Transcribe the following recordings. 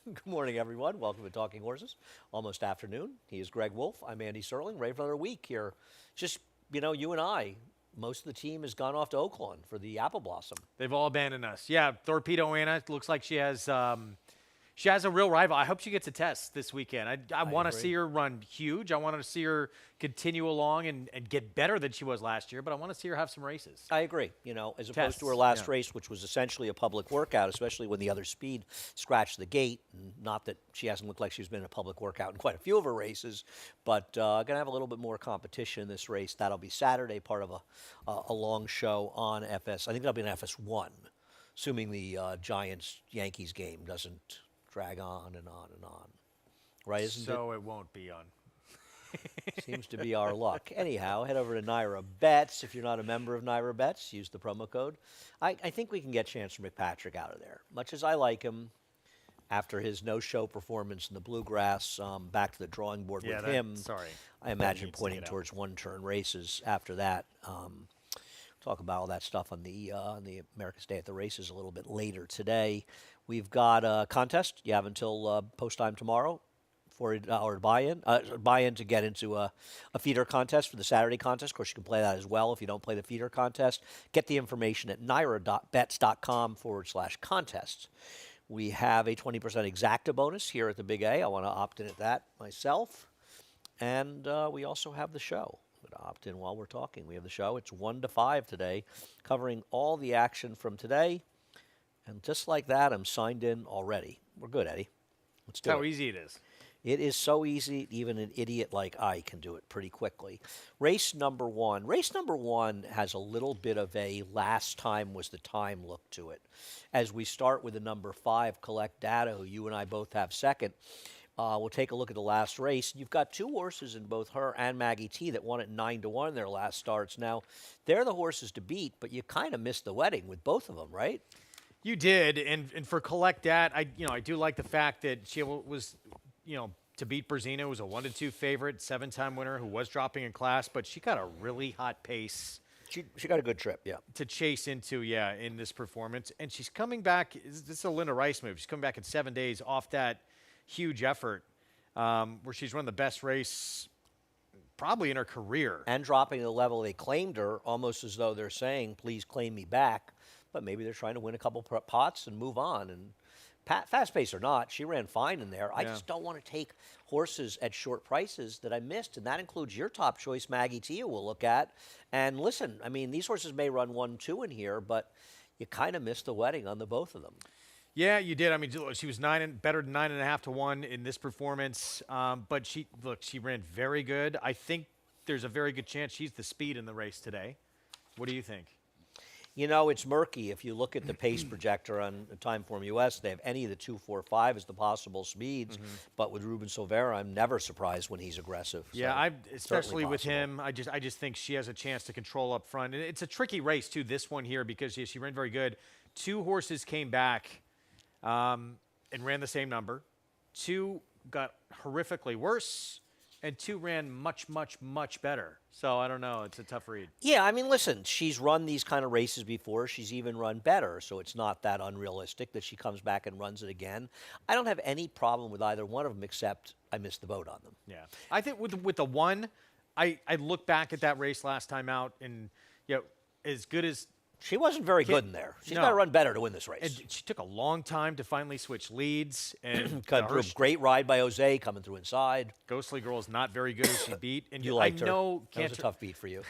Good morning, everyone. Welcome to Talking Horses. Almost afternoon. He is Greg Wolf. I'm Andy Serling. Ready for another week here. Just, you and I. Most of the team has gone off to Oaklawn for the Apple Blossom. They've all abandoned us. Yeah, Torpedo Anna looks like she has a real rival. I hope she gets a test this weekend. I want to agree. see her run huge. I want to see her continue along and get better than she was last year, but I want to see her have some races. I agree. As opposed to her Tests, last yeah. race, which was essentially a public workout, especially when the other speed scratched the gate. And not that she hasn't looked like she's been in a public workout in quite a few of her races, but going to have a little bit more competition in this race. That'll be Saturday, part of a long show on FS. I think that'll be an FS1, assuming the Giants-Yankees game doesn't drag on and on and on. Right, isn't it? So it won't be on. Seems to be our luck. Anyhow, head over to Naira Bets. If you're not a member of Naira Bets, use the promo code. I think we can get Chancellor McPatrick out of there. Much as I like him, after his no-show performance in the Bluegrass, back to the drawing board with him. Sorry. I imagine needs to pointing get out. towards one-turn races after that. Talk about all that stuff on the America's Day at the Races a little bit later today. We've got a contest. You have until post time tomorrow for our buy-in to get into a feeder contest for the Saturday contest. Of course, you can play that as well if you don't play the feeder contest. Get the information at naira.bets.com/contests. We have a 20% exacta bonus here at the Big A. I want to opt in at that myself. And we also have the show. I'm going to opt in while we're talking. We have the show. It's 1 to 5 today, covering all the action from today. And just like that, I'm signed in already. We're good, Eddie. Let's do That's how it. easy it is. It is so easy, even an idiot like I can do it pretty quickly. Race number one. Race number one has a little bit of a last time was the time look to it. As we start with the number 5, Collect Data, who you and I both have second, we'll take a look at the last race. You've got two horses in both her and Maggie T that won at 9 to 1 in their last starts. Now, they're the horses to beat, but you kind of missed the wedding with both of them, right? You did, and for Collect Dat, I do like the fact that she was, to beat Berzina, was a 1-2 favorite, 7-time winner who was dropping in class, but she got a really hot pace She got a good trip, yeah. to chase into, in this performance. And she's coming back. This is a Linda Rice move. She's coming back in 7 days off that huge effort where she's run the best race probably in her career. And dropping to the level they claimed her, almost as though they're saying, please claim me back. But maybe they're trying to win a couple pots and move on. And fast pace or not, she ran fine in there. I just don't want to take horses at short prices that I missed, and that includes your top choice, Maggie Tia, we'll look at. And listen, I mean, these horses may run 1-2 in here, but you kind of missed the wedding on the both of them. Yeah, you did. I mean, she was better than 9.5 to 1 in this performance. But she ran very good. I think there's a very good chance she's the speed in the race today. What do you think? It's murky. If you look at the pace projector on Timeform US, they have any of the 2, 4, 5 as the possible speeds. But with Ruben Silvera, I'm never surprised when he's aggressive. Yeah, So especially with possible. him, I just think she has a chance to control up front. And it's a tricky race too, this one here, because she ran very good. 2 horses came back and ran the same number. 2 got horrifically worse, and 2 ran much, much, much better. So I don't know. It's a tough read. Yeah, I mean, listen, she's run these kind of races before. She's even run better, so it's not that unrealistic that she comes back and runs it again. I don't have any problem with either one of them, except I missed the boat on them. Yeah, I think with the 1, I look back at that race last time out, and as good as She wasn't very good in there. She's No. got to run better to win this race. and she took a long time to finally switch leads, and Great ride by Jose coming through inside. Ghostly Girl is not very good as she beat. And You liked I know her. That was a tough beat for you.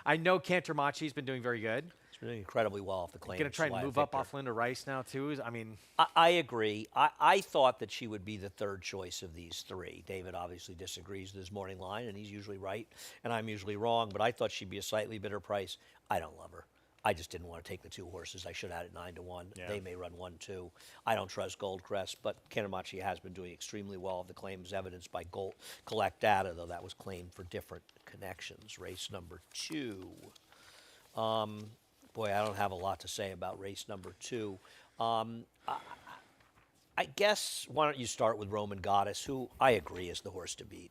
I know Cantermachi's been doing very good. She's been doing incredibly well off the claim. Going to try and Celaya move up Victor. off Linda Rice now too. I mean, I agree. I thought that she would be the third choice of these 3. David obviously disagrees with his morning line, and he's usually right, and I'm usually wrong, but I thought she'd be a slightly better price. I don't love her. I just didn't want to take the 2 horses. I should have had it 9 to 1. Yeah. They may run 1-2. I don't trust Goldcrest, but Cantermachi has been doing extremely well. The claim is evidenced by Collect Data, though that was claimed for different connections. Race number 2. Boy, I don't have a lot to say about race number 2. I guess, why don't you start with Roman Goddess, who I agree is the horse to beat.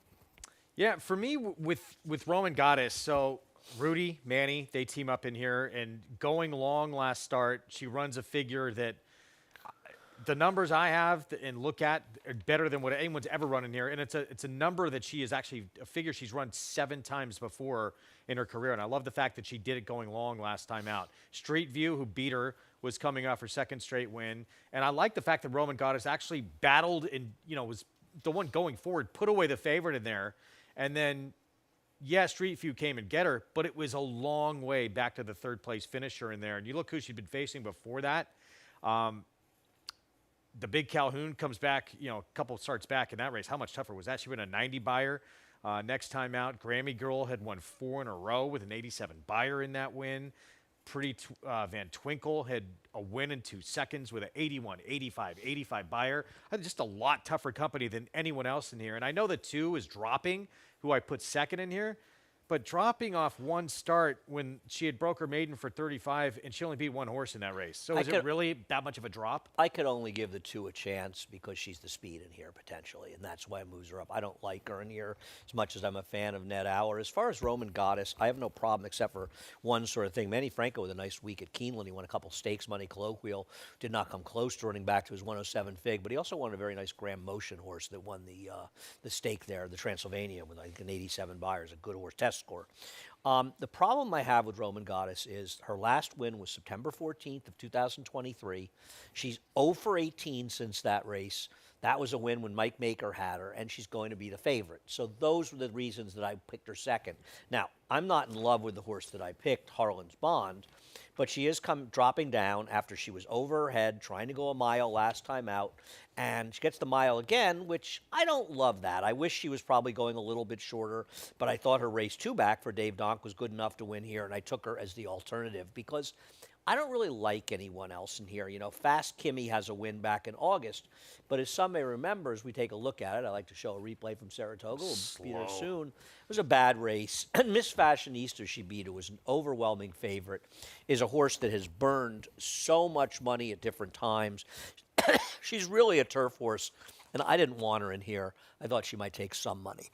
yeah, for me with Roman Goddess, so Rudy, Manny, they team up in here, and going long last start, she runs a figure that the numbers I have and look at are better than what anyone's ever run in here, and it's a number that she is actually a figure she's run 7 times before in her career, and I love the fact that she did it going long last time out. Street View, who beat her, was coming off her second straight win, and I like the fact that Roman Goddess actually battled and was the one going forward, put away the favorite in there, and then. Yeah, Street View came and get her, but it was a long way back to the third place finisher in there. And you look who she'd been facing before that. The Big Calhoun comes back, a couple starts back in that race. How much tougher was that? She went a 90 buyer next time out. Grammy Girl had won 4 in a row with an 87 buyer in that win. Van Twinkle had a win in 2 seconds with an 81, 85, 85 buyer. Just a lot tougher company than anyone else in here. And I know the 2 is dropping, who I put second in here, but dropping off one start when she had broke her maiden for 35 and she only beat one horse in that race. So is it really that much of a drop? I could only give the 2 a chance because she's the speed in here potentially, and that's why it moves her up. I don't like her in here as much as I'm a fan of Ned Auer. As far as Roman Goddess, I have no problem except for one sort of thing. Manny Franco with a nice week at Keeneland. He won a couple stakes money colloquial, did not come close to running back to his 107 fig, but he also won a very nice Graham Motion horse that won the stake there, the Transylvania, with like an 87 buyers, a good horse test score. The problem I have with Roman Goddess is her last win was September 14th of 2023. She's 0 for 18 since that race. That was a win when Mike Maker had her, and she's going to be the favorite. So those were the reasons that I picked her second. Now, I'm not in love with the horse that I picked, Harlan's Bond, but she is dropping down after she was over her head, trying to go a mile last time out, and she gets the mile again, which I don't love that. I wish she was probably going a little bit shorter, but I thought her race 2 back for Dave Donk was good enough to win here, and I took her as the alternative because I don't really like anyone else in here. Fast Kimmy has a win back in August, but as some may remember, as we take a look at it, I like to show a replay from Saratoga. We'll beat her soon. It was a bad race. And Miss Fashionista, she beat, who was an overwhelming favorite, is a horse that has burned so much money at different times. She's really a turf horse, and I didn't want her in here. I thought she might take some money.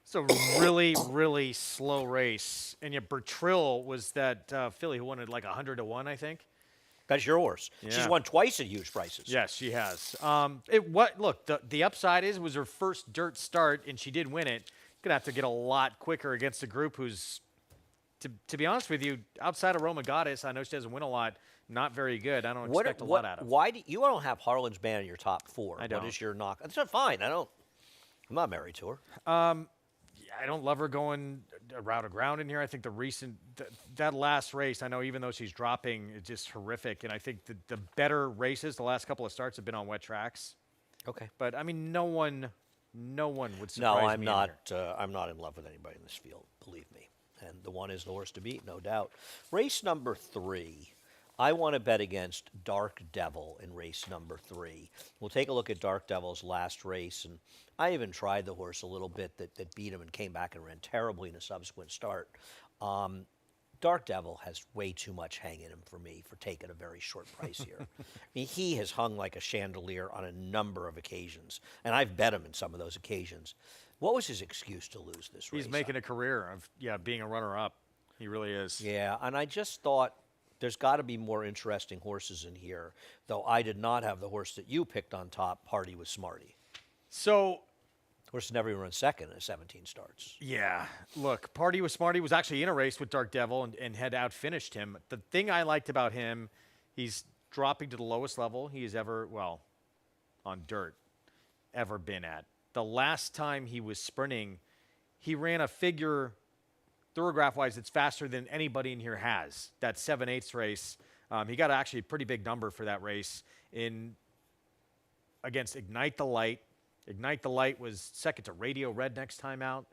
It's a really, really slow race. And yet Bertrill was that filly who won at like 100 to 1, I think. That's your horse. Yeah. She's won twice at huge prices. Yes, she has. Look, the upside is it was her first dirt start, and she did win it. Gonna have to get a lot quicker against a group who's, to be honest with you, outside of Roman Goddess, I know she doesn't win a lot. Not very good. I don't expect a lot out of her. Why do you don't have Harlan's Band in your top 4? I don't. What is your knock? That's not fine. I'm not married to her. I don't love her going a route of ground in here. I think that last race, I know even though she's dropping, it's just horrific. And I think the better races, the last couple of starts have been on wet tracks. Okay. But I mean, no one would surprise me. No, I'm in not. here. I'm not in love with anybody in this field. Believe me. And the one is the horse to beat, no doubt. Race number 3. I want to bet against Dark Devil in race number 3. We'll take a look at Dark Devil's last race, and I even tried the horse a little bit that beat him and came back and ran terribly in a subsequent start. Dark Devil has way too much hang in him for me for taking a very short price here. I mean, he has hung like a chandelier on a number of occasions, and I've bet him in some of those occasions. What was his excuse to lose this race? He's making a career of being a runner-up. He really is. Yeah, and I just thought there's got to be more interesting horses in here, though I did not have the horse that you picked on top, Party with Smarty. So, horse never even run second in 17 starts. Yeah. Look, Party with Smarty was actually in a race with Dark Devil and had outfinished him. The thing I liked about him, he's dropping to the lowest level he has ever, on dirt, ever been at. The last time he was sprinting, he ran a figure thoroughgraph-wise, it's faster than anybody in here has. That 7/8 race, he got actually a pretty big number for that race against Ignite the Light. Ignite the Light was second to Radio Red next time out.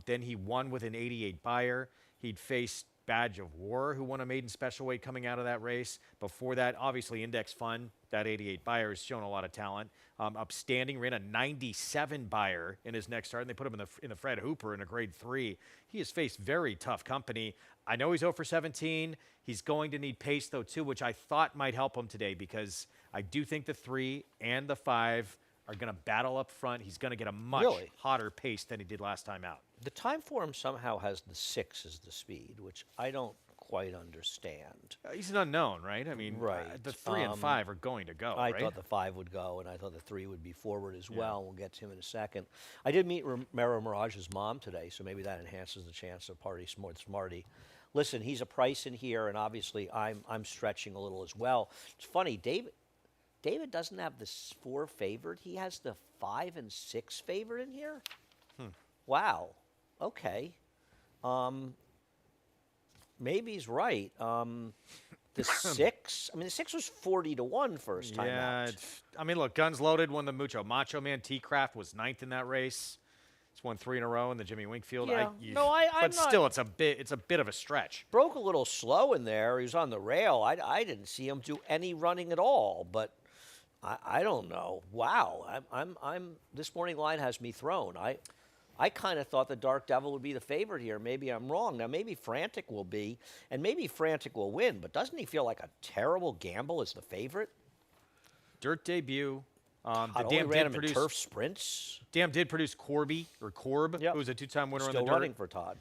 Then he won with an 88 buyer. He'd faced Badge of War, who won a maiden special weight coming out of that race. Before that, obviously, Index Fun, that 88 buyer, has shown a lot of talent. Upstanding ran a 97 buyer in his next start, and they put him in the Fred Hooper in a grade 3. He has faced very tough company. I know he's 0 for 17. He's going to need pace, though, too, which I thought might help him today because I do think the 3 and the 5 are going to battle up front. He's going to get a much hotter pace than he did last time out. The time for him somehow has the 6 as the speed, which I don't quite understand. He's an unknown, right? I mean, Right. the 3 and 5 are going to go, I right? thought the 5 would go, and I thought the 3 would be forward as well. We'll get to him in a second. I did meet Romero Mirage's mom today, so maybe that enhances the chance of Party Smart Smarty. Listen, he's a price in here, and obviously I'm stretching a little as well. It's funny, David doesn't have the 4 favored. He has the 5 and 6 favored in here. Wow. Okay. Maybe he's right. The 6. I mean, the 6 was 40-1 first time out. I mean, look, guns loaded won the Mucho Macho Man. T-Craft was 9th in that race. It's won 3 in a row in the Jimmy Winkfield. Yeah. I'm but not- still, it's a bit of a stretch. Broke a little slow in there. He was on the rail. I didn't see him do any running at all. But I don't know. Wow. I'm this morning line has me thrown. I kind of thought the Dark Devil would be the favorite here. Maybe I'm wrong. Now, maybe Frantic will be, and maybe Frantic will win, but doesn't he feel like a terrible gamble as the favorite? Dirt debut. The Only Dam ran did him in produce turf sprints. Dam did produce Corb, Yep. who was a 2-time winner Still on the running dirt. for Todd.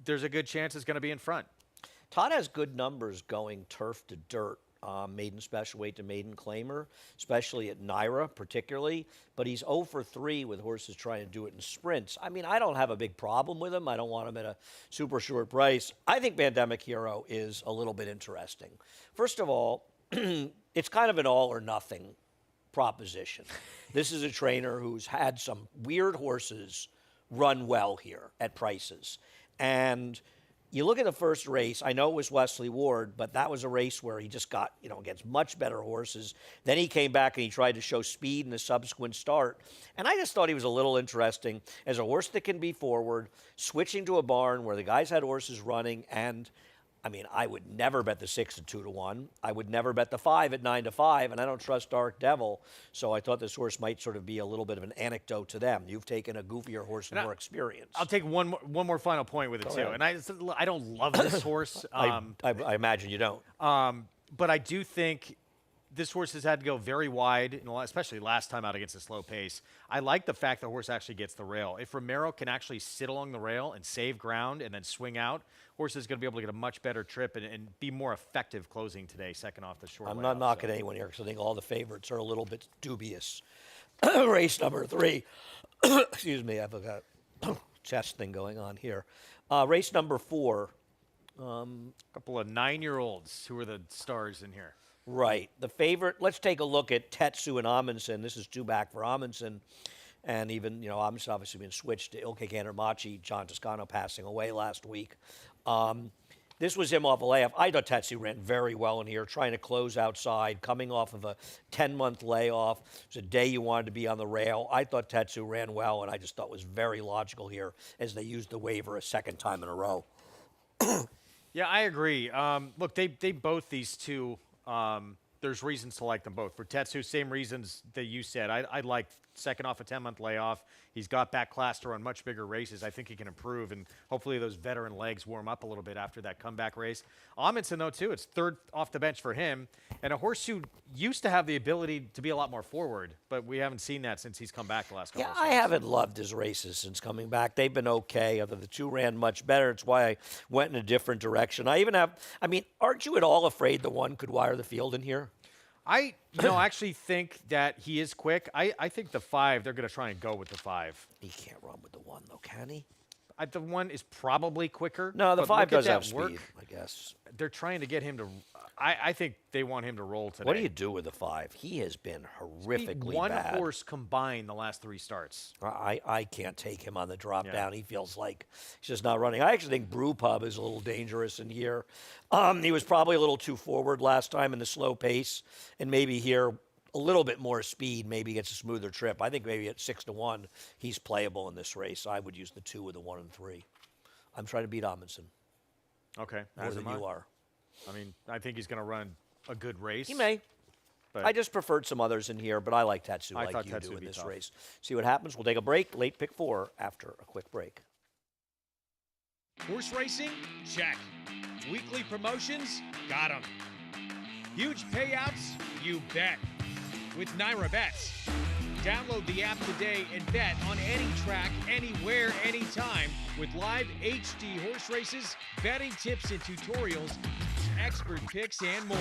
There's a good chance it's going to be in front. Todd has good numbers going turf to dirt. Maiden special weight to maiden claimer, especially at Naira particularly, but he's 0 for 3 with horses trying to do it in sprints. I mean, I don't have a big problem with him. I don't want him at a super short price. I think Pandemic Hero is a little bit interesting. First of all, it's kind of an all or nothing proposition. This is a trainer who's had some weird horses run well here at prices. And you look at the first race, I know it was Wesley Ward, but that was a race where he just got, against much better horses. Then he came back and he tried to show speed in the subsequent start. And I just thought he was a little interesting as a horse that can be forward, switching to a barn where the guys had horses running. And I mean, I would never bet the 6 at 2-1. I would never bet the 5 at 9-5, and I don't trust Dark Devil. So I thought this horse might sort of be a little bit of an anecdote to them. You've taken a goofier horse with more experience. I'll take one more final point with it too. ahead. And I don't love this horse. I imagine you don't. But I do think this horse has had to go very wide, especially last time out against a slow pace. I like the fact the horse actually gets the rail. If Romero can actually sit along the rail and save ground and then swing out, horse is going to be able to get a much better trip and be more effective closing today, second off the short I'm layoff, not knocking anyone here because I think all the favorites are a little bit dubious. Race number 3. Excuse me, I've got a chest thing going on here. Race number 4. A couple of 9-year-olds who are the stars in here. Right. The favorite, let's take a look at Tetsu and Amundsen. This is 2 back for Amundsen. And even, Amundsen obviously been switched to Ilke Gandermachi, John Toscano passing away last week. This was him off a layoff. I thought Tetsu ran very well in here, trying to close outside, coming off of a 10-month layoff. It was a day you wanted to be on the rail. I thought Tetsu ran well, and I just thought was very logical here as they used the waiver a second time in a row. Yeah, I agree. Look, they both, these two, there's reasons to like them both. For Tetsu, same reasons that you said. I like second off a 10-month layoff. He's got back class to run much bigger races. I think he can improve, and hopefully those veteran legs warm up a little bit after that comeback race. Amundsen, though, too, it's third off the bench for him, and a horse who used to have the ability to be a lot more forward, but we haven't seen that since he's come back the last couple of I starts. haven't loved his races since coming back. They've been okay. Although the 2 ran much better. It's why I went in a different direction. Aren't you at all afraid the 1 could wire the field in here? I actually think that he is quick. I think the 5, they're going to try and go with the 5. He can't run with the 1, though, can he? The 1 is probably quicker. No, the but 5 look at does that have work. speed, I guess. They're trying to get him to. I think they want him to roll today. What do you do with the 5? He has been horrifically One bad. horse combined the last 3 starts. I can't take him on the drop down. He feels like he's just not running. I actually think Brew Pub is a little dangerous in here. He was probably a little too forward last time in the slow pace, and maybe here a little bit more speed, maybe gets a smoother trip. I think maybe at 6-1, he's playable in this race. I would use the 2 with the 1 and 3. I'm trying to beat Amundsen Okay, more as than am I. you are. I mean, I think he's going to run a good race. He may. But I just preferred some others in here, but I like Tetsu I like thought you Tetsu do would in be this tough. race. See what happens. We'll take a break. Late pick 4 after a quick break. Horse racing? Check. Weekly promotions? Got 'em. Huge payouts? You bet. With Naira Bets. Download the app today and bet on any track, anywhere, anytime with live HD horse races, betting tips and tutorials, expert picks, and more.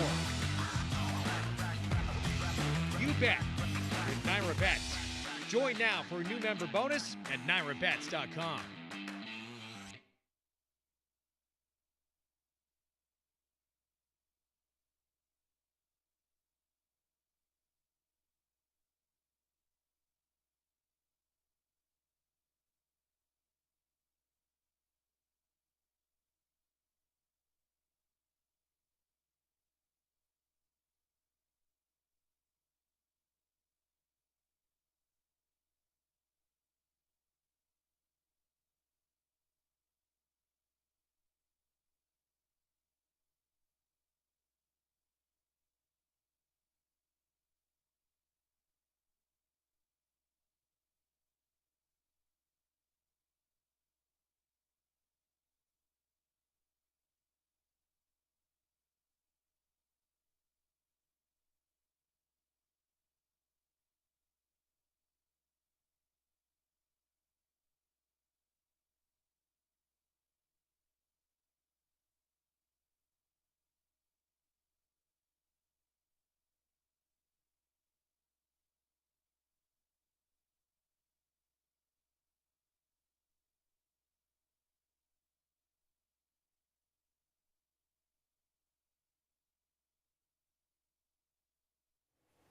You bet with Naira Bets. Join now for a new member bonus at NairaBets.com.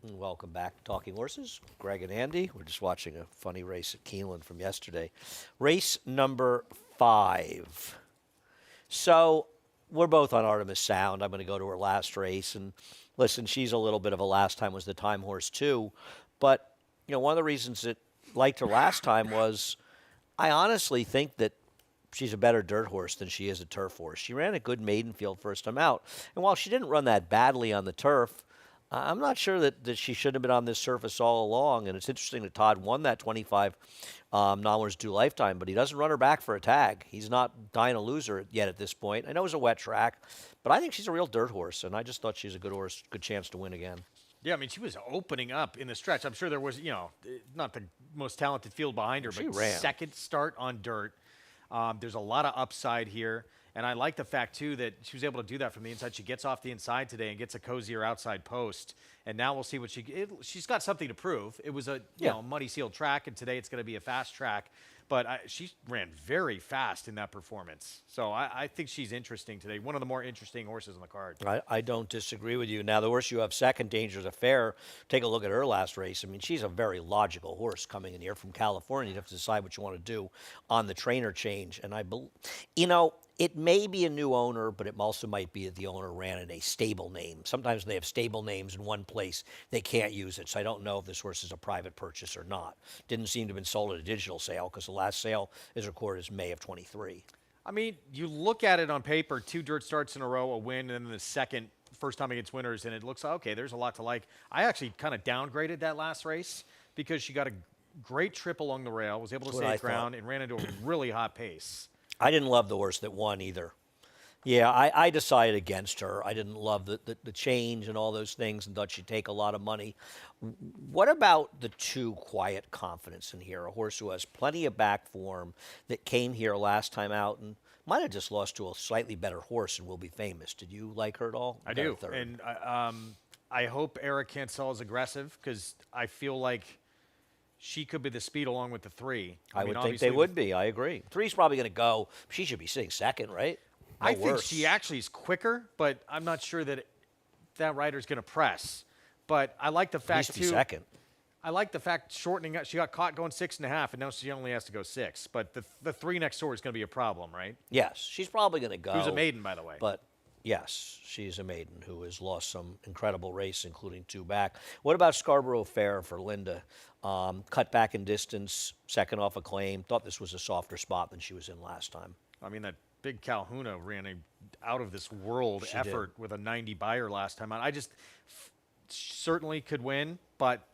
Welcome back to Talking Horses. Greg and Andy. We're just watching a funny race at Keeneland from yesterday. Race number 5. So we're both on Artemis Sound. I'm going to go to her last race. And listen, she's a little bit of a last time was the time horse too. But, one of the reasons that I liked her last time was I honestly think that she's a better dirt horse than she is a turf horse. She ran a good maiden field first time out. And while she didn't run that badly on the turf, I'm not sure that she shouldn't have been on this surface all along. And it's interesting that Todd won that 25 $, due lifetime, but he doesn't run her back for a tag. He's not dying to lose her yet at this point. I know it's a wet track, but I think she's a real dirt horse, and I just thought she's a good horse, good chance to win again. Yeah, I mean, she was opening up in the stretch. I'm sure there was, not the most talented field behind her, She but ran. second start on dirt. There's a lot of upside here. And I like the fact, too, that she was able to do that from the inside. She gets off the inside today and gets a cozier outside post. And now we'll see what she's got something to prove. It was a muddy sealed track, and today it's going to be a fast track. But she ran very fast in that performance. So I think she's interesting today. One of the more interesting horses on the card. I don't disagree with you. Now, the horse you have second, Danger's Affair, take a look at her last race. I mean, she's a very logical horse coming in here from California. You have to decide what you want to do on the trainer change. And it may be a new owner, but it also might be that the owner ran in a stable name. Sometimes they have stable names in one place. They can't use it. So I don't know if this horse is a private purchase or not. Didn't seem to have been sold at a digital sale because the last sale is recorded as May of 23. I mean, you look at it on paper, 2 dirt starts in a row, a win, and then the first time against winners, and it looks, okay, there's a lot to like. I actually kind of downgraded that last race because she got a great trip along the rail, was able to save ground, and ran into a really hot pace. I didn't love the horse that won either. Yeah, I decided against her. I didn't love the change and all those things and thought she'd take a lot of money. What about the 2 Quiet Confidence in here? A horse who has plenty of back form that came here last time out and might have just lost to a slightly better horse and will be famous. Did you like her at all? I do. And I hope Eric Cancel is aggressive because I feel like she could be the speed along with the 3. I would think they would be. I agree. 3's probably going to go. She should be sitting second, right? I think she actually is quicker, but I'm not sure that that rider's going to press. But I like the fact, too. Second. I like the fact shortening up. She got caught going 6.5, and now she only has to go 6. But the 3 next door is going to be a problem, right? Yes. She's probably going to go. Who's a maiden, by the way. But yes, she's a maiden who has lost some incredible race, including 2 back. What about Scarborough Fair for Linda? Cut back in distance, second off a claim. Thought this was a softer spot than she was in last time. I mean, that big Calhouna ran a out-of-this-world effort with a 90 buyer last time out. I just certainly could win, but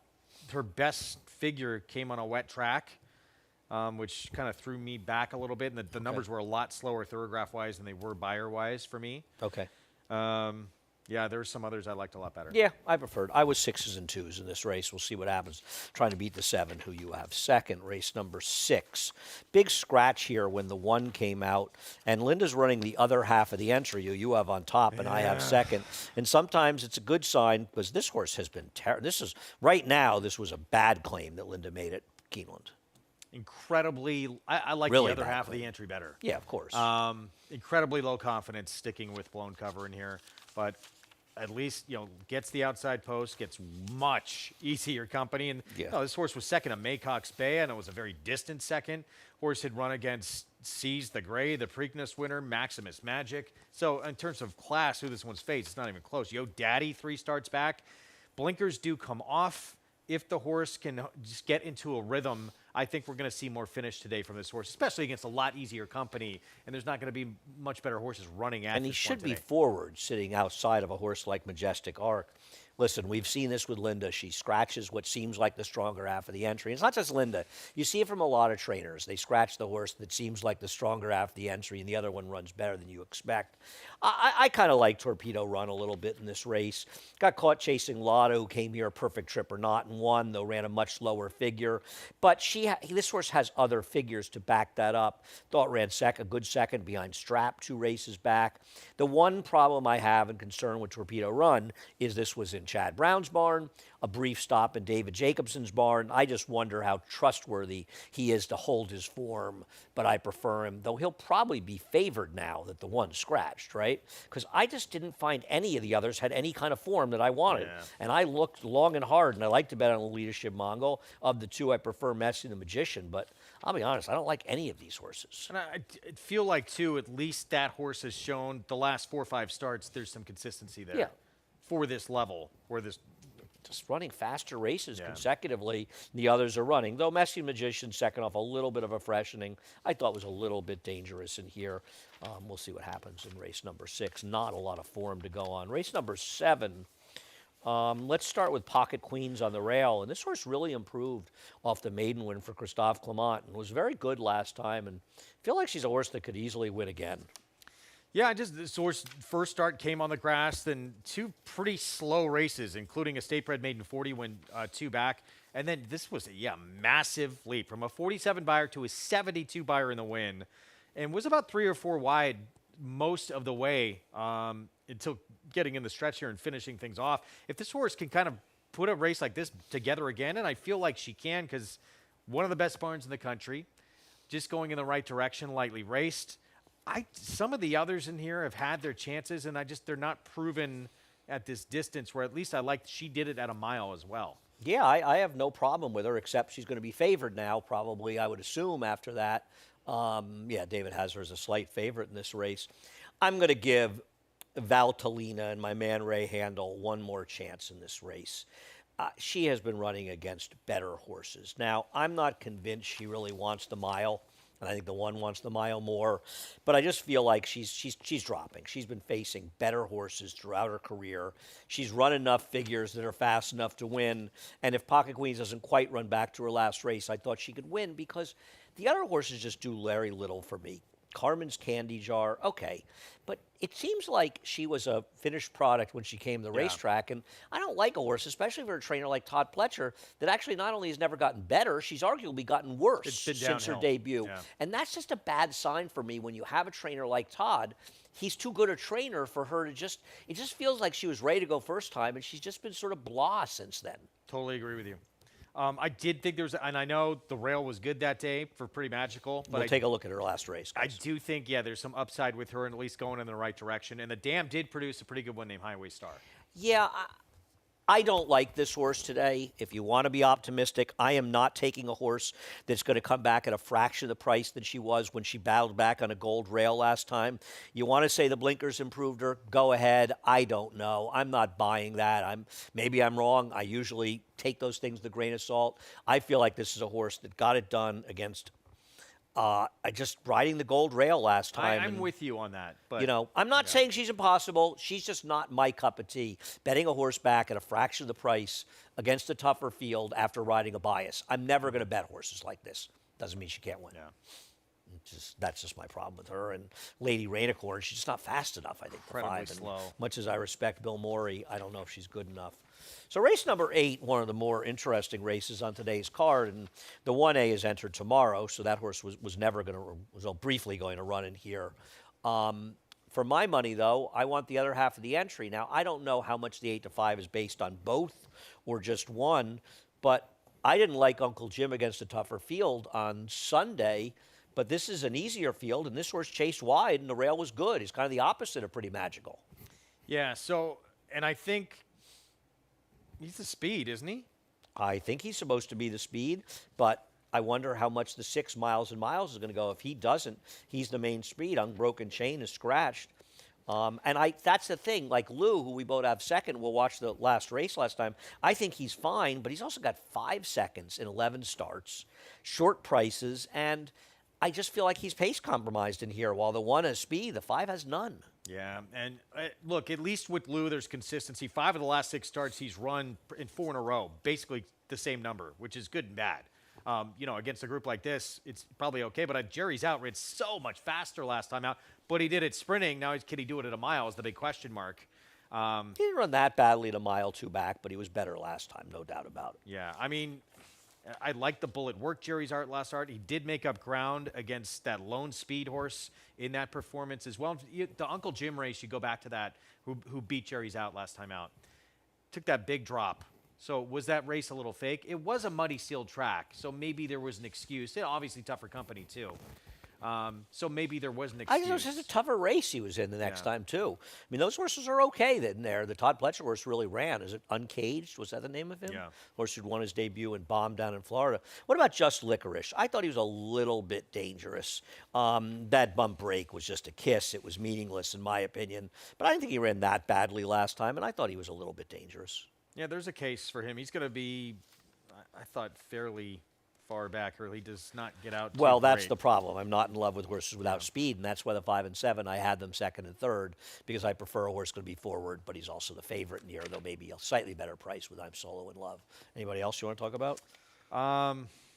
her best figure came on a wet track, which kind of threw me back a little bit. And the numbers were a lot slower thoroughgraph-wise than they were buyer-wise for me. Okay. Yeah, there's some others I liked a lot better. Yeah, I preferred. I was 6s and 2s in this race. We'll see what happens. Trying to beat the 7, who you have second. Race number 6. Big scratch here when the 1 came out, and Linda's running the other half of the entry. You have on top, and I have second. And sometimes it's a good sign because this horse has been terrible. This is right now. This was a bad claim that Linda made at Keeneland. Incredibly, I like Really the other bad half of claim. the entry better. Yeah, of course. Incredibly low confidence sticking with blown cover in here, but at least, gets the outside post, gets much easier company. And Yeah. this horse was second at Maycock's Bay, and it was a very distant second. Horse had run against Seize the Gray, the Preakness winner, Maximus Magic. So in terms of class, who this one's faced, it's not even close. Yo Daddy, 3 starts back. Blinkers do come off. If the horse can just get into a rhythm, I think we're going to see more finish today from this horse, especially against a lot easier company. And there's not going to be much better horses running at And he this one should be today. forward, sitting outside of a horse like Majestic Arc. Listen, we've seen this with Linda. She scratches what seems like the stronger half of the entry. It's not just Linda. You see it from a lot of trainers. They scratch the horse that seems like the stronger half of the entry, and the other one runs better than you expect. I kind of like Torpedo Run a little bit in this race. Got caught chasing Lotto, who came here a perfect trip or not, and won, though ran a much lower figure. But this horse has other figures to back that up. Thought ran a good second behind Strap, 2 races back. The one problem I have and concern with Torpedo Run is this was in Chad Brown's barn, a brief stop in David Jacobson's barn. I just wonder how trustworthy he is to hold his form, but I prefer him, though he'll probably be favored now that the 1 scratched, right? Because I just didn't find any of the others had any kind of form that I wanted. Yeah. And I looked long and hard, and I like to bet on the Leadership Mongol. Of the 2, I prefer Messi the Magician, but I'll be honest, I don't like any of these horses. And I feel like, too, at least that horse has shown the last 4 or 5 starts, there's some consistency there. Yeah. For this level, Just running faster races Yeah. consecutively. The others are running. Though Messi Magician, second off, a little bit of a freshening. I thought was a little bit dangerous in here. We'll see what happens in race number 6. Not a lot of form to go on. Race number 7. Let's start with Pocket Queens on the rail. And this horse really improved off the maiden win for Christophe Clement and was very good last time. And I feel like she's a horse that could easily win again. Yeah, this horse first start came on the grass, then 2 pretty slow races, including a State Bred Maiden 40 win 2 back. And then this was a massive leap from a 47 buyer to a 72 buyer in the win, and was about 3 or 4 wide most of the way until getting in the stretch here and finishing things off. If this horse can kind of put a race like this together again, and I feel like she can, because one of the best barns in the country, just going in the right direction, lightly raced. Some of the others in here have had their chances, and they're not proven at this distance, where at least I liked she did it at a mile as well. Yeah, I have no problem with her, except she's going to be favored now, probably, I would assume, after that. David has her as a slight favorite in this race. I'm going to give Valtellina and my man Ray Handel one more chance in this race. She has been running against better horses. Now, I'm not convinced she really wants the mile. And I think the 1 wants the mile more. But I just feel like she's dropping. She's been facing better horses throughout her career. She's run enough figures that are fast enough to win. And if Pocket Queens doesn't quite run back to her last race, I thought she could win because the other horses just do very little for me. Carmen's Candy Jar, okay. But it seems like she was a finished product when she came to the racetrack. And I don't like a horse, especially for a trainer like Todd Pletcher, that actually not only has never gotten better, she's arguably gotten worse It's been since her downhill. debut. Yeah. And that's just a bad sign for me when you have a trainer like Todd. He's too good a trainer for her to just, it just feels like she was ready to go first time, and she's just been sort of blah since then. Totally agree with you. I did think and I know the rail was good that day for Pretty Magical, but We'll take a look at her last race, I guys. do think, there's some upside with her and at least going in the right direction. And the dam did produce a pretty good one named Highway Star. Yeah, I don't like this horse today. If you want to be optimistic, I am not taking a horse that's going to come back at a fraction of the price that she was when she battled back on a gold rail last time. You want to say the blinkers improved her? Go ahead. I don't know. I'm not buying that. Maybe I'm wrong. I usually take those things with a grain of salt. I feel like this is a horse that got it done against just riding the gold rail last time. I'm with you on that. But I'm not saying she's impossible. She's just not my cup of tea. Betting a horse back at a fraction of the price against a tougher field after riding a bias. I'm never going to bet horses like this. Doesn't mean she can't win. Yeah. That's just my problem with her. And Lady Rainicorn, she's just not fast enough, I think, for Incredibly 5. And slow. much as I respect Bill Morey, I don't know if she's good enough. So race number 8, one of the more interesting races on today's card, and the 1A is entered tomorrow, so that horse was never going to, was briefly going to run in here. For my money, though, I want the other half of the entry. Now, I don't know how much the 8-5 is based on both or just one, but I didn't like Uncle Jim against a tougher field on Sunday, but this is an easier field, and this horse chased wide, and the rail was good. He's kind of the opposite of Pretty Magical. Yeah, so, and I think he's the speed, isn't he? I think he's supposed to be the speed, but I wonder how much the 6 miles and miles is going to go. If he doesn't, he's the main speed. Unbroken Chain is scratched. That's the thing. Like Lou, who we both have second, we'll watch the last race last time. I think he's fine, but he's also got 5 seconds in 11 starts, short prices, and I just feel like he's pace compromised in here. While the 1 has speed, the 5 has none. Yeah, and look, at least with Lou, there's consistency. 5 of the last 6 starts he's run in 4 in a row, basically the same number, which is good and bad. Against a group like this, it's probably okay. But Jerry's Out ran so much faster last time out, but he did it sprinting. Now, can he do it at a mile is the big question mark. He didn't run that badly at a mile 2 back, but he was better last time, no doubt about it. Yeah, I mean, I like the bullet work Jerry's Art last start. He did make up ground against that lone speed horse in that performance as well. The Uncle Jim race, you go back to that, who beat Jerry's Out last time out. Took that big drop. So was that race a little fake? It was a muddy sealed track, so maybe there was an excuse. Obviously tougher company too. So maybe there was an excuse. I think it was just a tougher race he was in the next time, too. I mean, those horses are okay in there. The Todd Pletcher horse really ran. Is it Uncaged? Was that the name of him? Yeah. Horse who'd won his debut and bombed down in Florida. What about Just Licorice? I thought he was a little bit dangerous. That bump break was just a kiss. It was meaningless, in my opinion. But I didn't think he ran that badly last time, and I thought he was a little bit dangerous. Yeah, there's a case for him. He's going to be, I thought, fairly far back early. He does not get out too Well, that's great. the problem. I'm not in love with horses without speed, and that's why the 5 and 7, I had them second and third, because I prefer a horse going to be forward, but he's also the favorite in here, though maybe a slightly better price with I'm Solo in Love. Anybody else you want to talk about?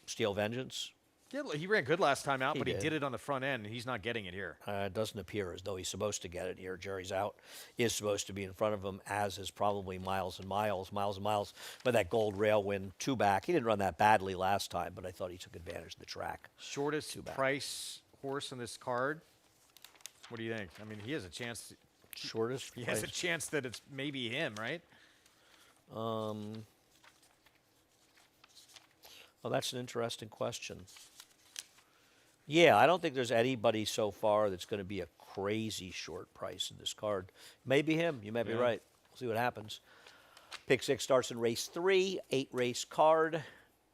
Steel Vengeance? Yeah, he ran good last time out, but he did. did it on the front end, and he's not getting it here. It doesn't appear as though he's supposed to get it here. Jerry's Out is supposed to be in front of him, as is probably Miles and Miles. Miles and Miles, with that gold rail win 2 back. He didn't run that badly last time, but I thought he took advantage of the track. Shortest price horse on this card. What do you think? I mean, he has a chance. Shortest He price. has a chance that it's maybe him, right? Well, that's an interesting question. Yeah, I don't think there's anybody so far that's going to be a crazy short price in this card. Maybe him. You may be right. We'll see what happens. Pick 6 starts in race 3, 8-race card.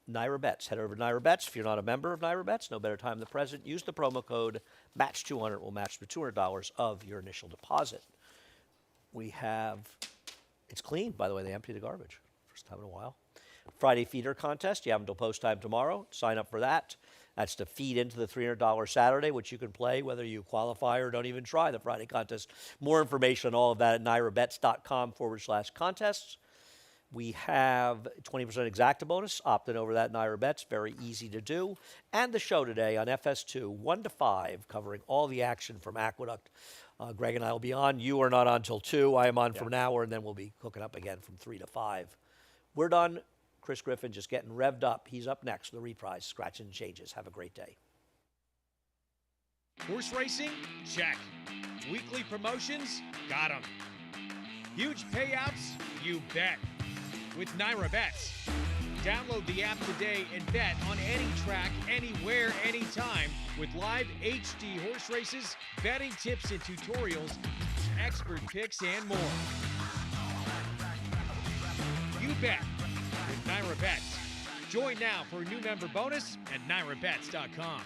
Naira Bets. Head over to Naira Bets. If you're not a member of Naira Bets, no better time than the present. Use the promo code MATCH200. We'll match the $200 of your initial deposit. We have, it's clean, by the way. They empty the garbage. First time in a while. Friday feeder contest. You have until post time tomorrow. Sign up for that. That's to feed into the $300 Saturday, which you can play whether you qualify or don't even try the Friday contest. More information on all of that at nairabets.com/contests. We have 20% exacta bonus, opting over that Naira Bets, very easy to do. And the show today on FS2, 1 to 5, covering all the action from Aqueduct. Greg and I will be on. You are not on till 2. I am on for an hour, and then we'll be hooking up again from 3 to 5. We're done. Chris Griffin just getting revved up. He's up next for the reprise. Scratching Changes. Have a great day. Horse racing? Check. Weekly promotions? Got 'em. Huge payouts? You bet. With Naira Bets. Download the app today and bet on any track, anywhere, anytime with live HD horse races, betting tips and tutorials, expert picks, and more. You bet with Naira Bets. Join now for a new member bonus at nairabets.com.